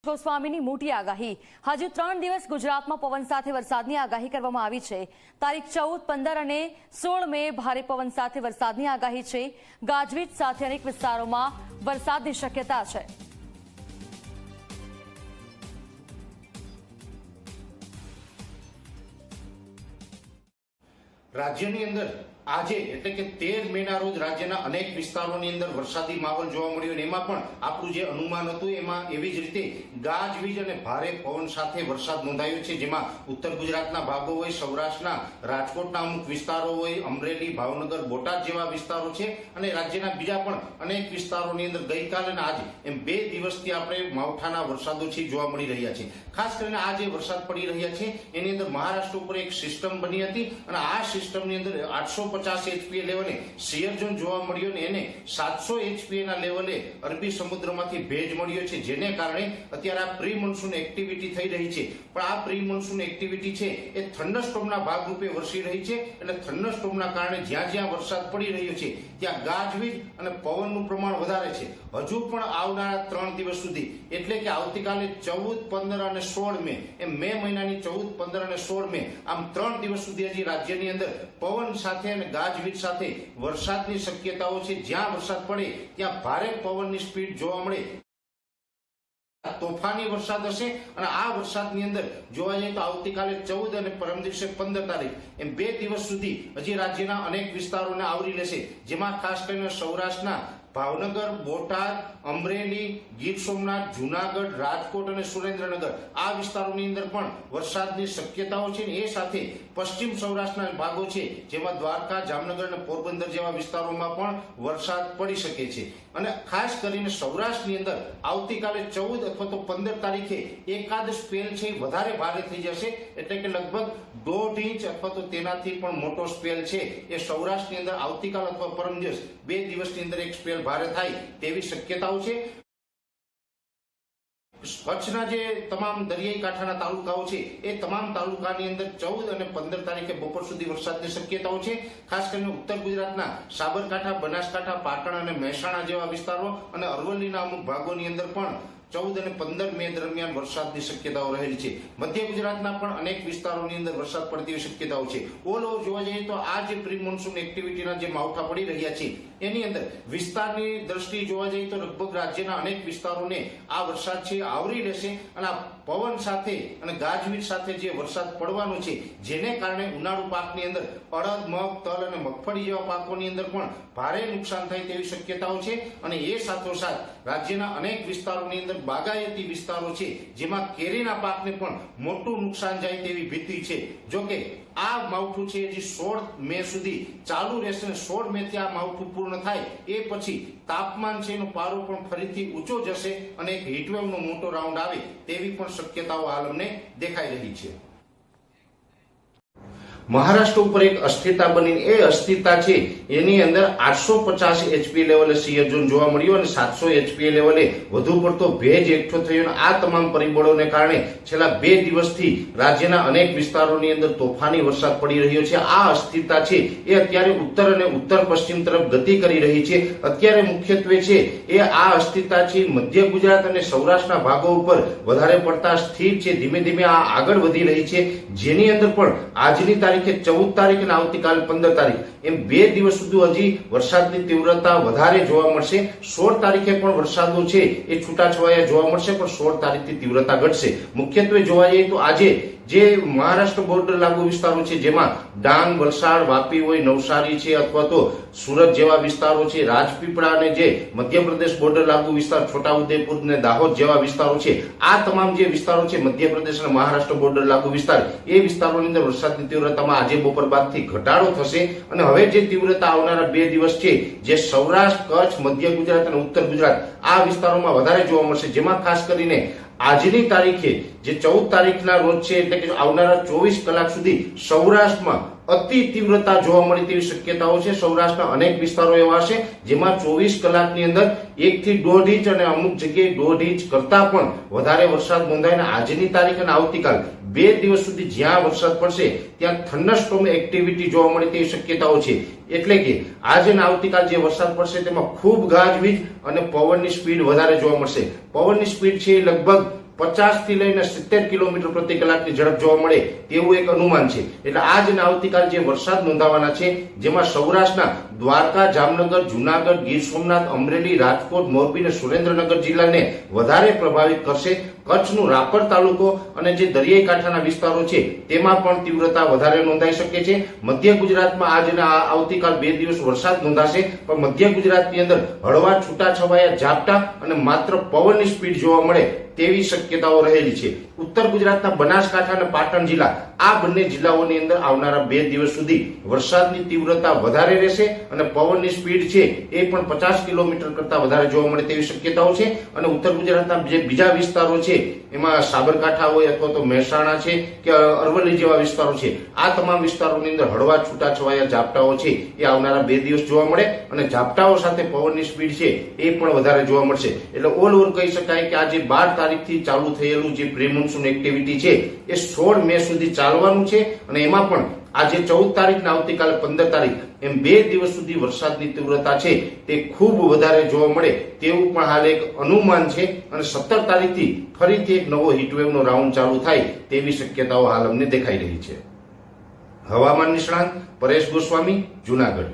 ગોસ્વામીની મોટી આગાહી. હજુ 3 દિવસ ગુજરાતમાં પવન સાથે વરસાદની આગાહી કરવામાં આવી છે. તારીખ 14, 15 અને 16 મે ભારે પવન સાથે વરસાદની આગાહી છે. ગાજવીજ સાથે અનેક વિસ્તારોમાં વરસાદની શક્યતા છે. રાજ્યની અંદર આજે એટલે કે 13 મેના રોજ રાજ્યના અનેક વિસ્તારોની અંદર વરસાદી માહોલ જોવા મળ્યો અને એમાં પણ આપણું જે અનુમાન હતું એમાં એવી જ રીતે ગાજવીજ અને ભારે પવન સાથે વરસાદ નોંધાયો છે, જેમાં ઉત્તર ગુજરાતના ભાગો હોય, સૌરાષ્ટ્રના રાજકોટના અમુક વિસ્તારો હોય, અમરેલી, ભાવનગર, બોટાદ જેવા વિસ્તારો છે અને રાજ્યના બીજા પણ અનેક વિસ્તારોની અંદર ગઈકાલે અને આજે એમ 2 દિવસથી આપણે માવઠાના વરસાદો છે જોવા મળી રહ્યા છે. ખાસ કરીને આ જે વરસાદ પડી રહ્યા છે એની અંદર મહારાષ્ટ્ર ઉપર એક સિસ્ટમ બની હતી અને આ સિસ્ટમની અંદર 850 HPA લેવલે શિયર ઝોન જોવા મળ્યો ને એને 700 HPA ના લેવલે અરબી સમુદ્રમાંથી ભેજ મળ્યો છે, જેને કારણે અત્યારે આ પ્રી મોન્સૂન એક્ટિવિટી થઈ રહી છે. પણ આ પ્રી મોન્સૂન એક્ટિવિટી છે એ થંડરસ્ટોર્મના ભાગરૂપે વરસી રહી છે. એટલે થંડરસ્ટોર્મના કારણે જ્યાં જ્યાં વરસાદ પડી રહ્યો છે ત્યાં ગાજવીજ અને પવનનું પ્રમાણ વધારે છે. હજુ પણ આવનારા 3 દિવસ સુધી એટલે કે આવતીકાલે 14, 15 અને 16 મે એમ મે મહિનાની 14, 15 અને 16 મે આમ 3 દિવસ સુધી હજી રાજ્યની અંદર પવન સાથે અને ગાજવીજ સાથે વરસાદની શક્યતાઓ છે. જ્યાં વરસાદ પડે ત્યાં ભારે પવનની સ્પીડ જોવા મળે, તોફાની વરસાદ હશે. અને આ વરસાદની અંદર જોવા જઈએ તો આવતીકાલે 14 અને પરમ દિવસે 15 તારીખ એમ 2 દિવસ સુધી હજી રાજ્યના અનેક વિસ્તારોને આવરી લેશે, જેમાં ખાસ કરીને સૌરાષ્ટ્રના ભાવનગર, બોટાદ, અમરેલી, ગીર સોમનાથ, જુનાગઢ, રાજકોટ અને સુરેન્દ્રનગર આ વિસ્તારોની અંદર પણ વરસાદની શક્યતાઓ છે. એ સાથે પશ્ચિમ સૌરાષ્ટ્રના ભાગો છે જેમાં દ્વારકા, જામનગર અને પોરબંદર જેવા વિસ્તારોમાં પણ વરસાદ પડી શકે છે. અને ખાસ કરીને સૌરાષ્ટ્રની અંદર આવતીકાલે 14 અથવા તો 15 તારીખે એકાદ સ્પેલ છે વધારે ભારે થઈ જશે, એટલે કે લગભગ 1.5 ઇંચ અથવા તો તેનાથી પણ મોટો સ્પેલ છે એ સૌરાષ્ટ્રની અંદર આવતીકાલ અથવા પરમ દિવસ 2 દિવસની અંદર એક સ્પેલ ભારે થાય તેવી શક્યતાઓ છે. કચ્છના જે તમામ દરિયાઈ કાંઠાના તાલુકાઓ છે એ તમામ તાલુકાની અંદર 14 અને 15 તારીખે બપોર સુધી વરસાદની શક્યતાઓ છે. ખાસ કરીને ઉત્તર ગુજરાતના સાબરકાંઠા, બનાસકાંઠા, પાટણ અને મહેસાણા જેવા વિસ્તારો અને અરવલ્લીના અમુક ભાગોની અંદર પણ 14 અને 15 મે દરમિયાન વરસાદની શક્યતાઓ રહેલી છે. મધ્ય ગુજરાતના પણ અનેક વિસ્તારોની અંદર વરસાદ પડતી શક્યતાઓ છે. ઓલ ઓવર જોવા જઈએ તો આ જે પ્રી મોન્સૂન એક્ટિવિટીના જે માવઠા પડી રહ્યા છે એની અંદર વિસ્તારની દ્રષ્ટિએ જોવા જઈએ તો લગભગ રાજ્યના અનેક વિસ્તારોને આ વરસાદ છે આવરી લેશે. અને આ પવન સાથે અને ગાજવીજ સાથે જે વરસાદ પડવાનો છે જેને કારણે ઉનાળુ પાકની અંદર અડદ, મગ, તલ અને મગફળી જેવા પાકોની અંદર પણ ભારે નુકસાન થાય તેવી શક્યતાઓ છે. અને એ સાથોસાથ રાજ્યના અનેક વિસ્તારોની અંદર બાગાયતી વિસ્તારો છે જેમાં કેરીના પાકને પણ મોટું નુકસાન જાય તેવી ભીતિ છે. જોકે આ માવઠું છે હજી 16 મે સુધી ચાલુ રહેશે. 16 મે થી આ માવઠું પૂર્ણ થાય એ પછી તાપમાન છે એનો પારો પણ ફરીથી ઊંચો જશે અને એક હીટવેવનો મોટો રાઉન્ડ આવે તેવી પણ શક્યતાઓ હાલ અમને દેખાઈ રહી છે. મહારાષ્ટ્ર ઉપર એક અસ્થિરતા બની, એ અસ્થિરતા છે એની અંદર 850 HPA લેવલે શિયર ઝોન જોવા મળ્યો અને 700 HPA લેવલે વધુ પડતો ભેજ એકઠો થયો. આ તમામ પરિબળોને કારણે છેલ્લા 2 દિવસથી રાજ્યના અનેક વિસ્તારોની અંદર તોફાની વરસાદ પડી રહ્યો છે. આ અસ્થિરતા છે એ અત્યારે ઉત્તર અને ઉત્તર પશ્ચિમ તરફ ગતિ કરી રહી છે. અત્યારે મુખ્યત્વે છે એ આ અસ્થિરતા છે મધ્ય ગુજરાત અને સૌરાષ્ટ્રના ભાગો ઉપર વધારે પડતા સ્થિર છે. ધીમે ધીમે આ આગળ વધી રહી છે, જેની અંદર પણ આજની તારીખે 14 તારીખ અને આવતીકાલે 15 તારીખ એમ 2 દિવસ સુધી હજી વરસાદની તીવ્રતા વધારે જોવા મળશે. 16 તારીખે પણ વરસાદો છે એ છૂટાછવાયા જોવા મળશે, પણ 16 તારીખથી તીવ્રતા ઘટશે. મુખ્યત્વે જોવા જઈએ તો આજે જે મહારાષ્ટ્ર બોર્ડર લાગુ વિસ્તારો છે જેમાં ડાંગ, વલસાડ, વાપી હોય, નવસારી છે અથવા તો સુરત જેવા વિસ્તારો છે, રાજપીપળા અને જે મધ્યપ્રદેશ બોર્ડર લાગુ વિસ્તાર છોટાઉદેપુર અને દાહોદ જેવા વિસ્તારો છે, આ તમામ જે વિસ્તારો છે મધ્યપ્રદેશ અને મહારાષ્ટ્ર બોર્ડર લાગુ વિસ્તાર, એ વિસ્તારોની અંદર વરસાદની તીવ્રતામાં આજે બપોર બાદથી ઘટાડો થશે. અને હવે જે તીવ્રતા આવનારા 2 દિવસ છે જે સૌરાષ્ટ્ર, કચ્છ, મધ્ય ગુજરાત અને ઉત્તર ગુજરાત આ વિસ્તારોમાં વધારે જોવા મળશે, જેમાં ખાસ કરીને આજની તારીખે જે 14 તારીખના રોજ છે એટલે કે આવનારા 24 કલાક સુધી સૌરાષ્ટ્રમાં અતિ તીવ્રતા જોવા મળે તેવી શક્યતાઓ છે. સૌરાષ્ટ્રના અનેક વિસ્તારો એવા છે જેમાં 24 કલાકની અંદર 1 થી 1.5 ઇંચ અને અમુક જગ્યાએ 1.5 ઇંચ કરતા પણ વધારે વરસાદ નોંધાય. આજની તારીખ અને આવતીકાલ 2 દિવસ સુધી જ્યાં વરસાદ પડશે ત્યાં થંડરસ્ટોર્મ એક્ટિવિટી જોવા મળે તેવી શક્યતાઓ છે. એટલે કે આજે અને આવતીકાલ જે વરસાદ પડશે તેમાં ખૂબ ગાજવીજ અને પવનની સ્પીડ વધારે જોવા મળશે. પવનની સ્પીડ છે લગભગ 50 થી લઈને 70 કિલોમીટર પ્રતિ કલાકની ઝડપ જોવા મળે તેવું એક અનુમાન છે. એટલે આજ અને આવતીકાલે જે વરસાદ નોંધાવાના છે જેમાં સૌરાષ્ટ્રના દ્વારકા, જામનગર, જુનાગઢ, ગીર સોમનાથ, અમરેલી, રાજકોટ, મોરબી અને સુરેન્દ્રનગર જિલ્લાને વધારે પ્રભાવિત કરશે. કચ્છનું રાપર તાલુકો અને જે દરિયાઈ કાંઠાના વિસ્તારો છે તેમાં પણ તીવ્રતા વધારે નોંધાઈ શકે છે. મધ્ય ગુજરાતમાં આજ અને આવતીકાલ 2 દિવસ વરસાદ નોંધાશે, પણ મધ્ય ગુજરાતની અંદર હળવા છૂટાછવાયા ઝાપટા અને માત્ર પવનની સ્પીડ જોવા મળે તેવી શક્યતાઓ રહેલી છે. ઉત્તર ગુજરાતના બનાસકાંઠા અને પાટણ જિલ્લા આ બંને જિલ્લાઓની અંદર આવનારા 2 દિવસ સુધી વરસાદની તીવ્રતા વધારે રહેશે અને પવનની સ્પીડ છે એ પણ 50 કિલોમીટર કરતા વધારે જોવા મળે તેવી શક્યતાઓ છે. અને ઉત્તર ગુજરાતના જે બીજા વિસ્તારો છે એમાં સાબરકાંઠા હોય અથવા તો મહેસાણા છે કે અરવલ્લી જેવા વિસ્તારો છે, આ તમામ વિસ્તારોની અંદર હળવા છૂટાછવાયા ઝાપટાઓ છે એ આવનારા 2 દિવસ જોવા મળે અને ઝાપટાઓ સાથે પવનની સ્પીડ છે એ પણ વધારે જોવા મળશે. એટલે ઓલ ઓવર કહી શકાય કે આજે 12 તારીખથી ચાલુ થયેલું જે પ્રી મોન્સૂન એક્ટિવિટી છે એ 16 મે સુધી ચાલવાનું છે અને એમાં પણ આજે 14 તારીખ ને આવતીકાલે 15 તારીખ એમ 2 દિવસ સુધી વરસાદની તીવ્રતા છે તે ખૂબ વધારે જોવા મળે તેવું પણ હાલ એક અનુમાન છે. અને 17 તારીખથી ફરીથી એક નવો હીટવેવનો રાઉન્ડ ચાલુ થાય તેવી શક્યતાઓ હાલ અમને દેખાઈ રહી છે. હવામાન નિષ્ણાંત પરેશ ગોસ્વામી, જુનાગઢ.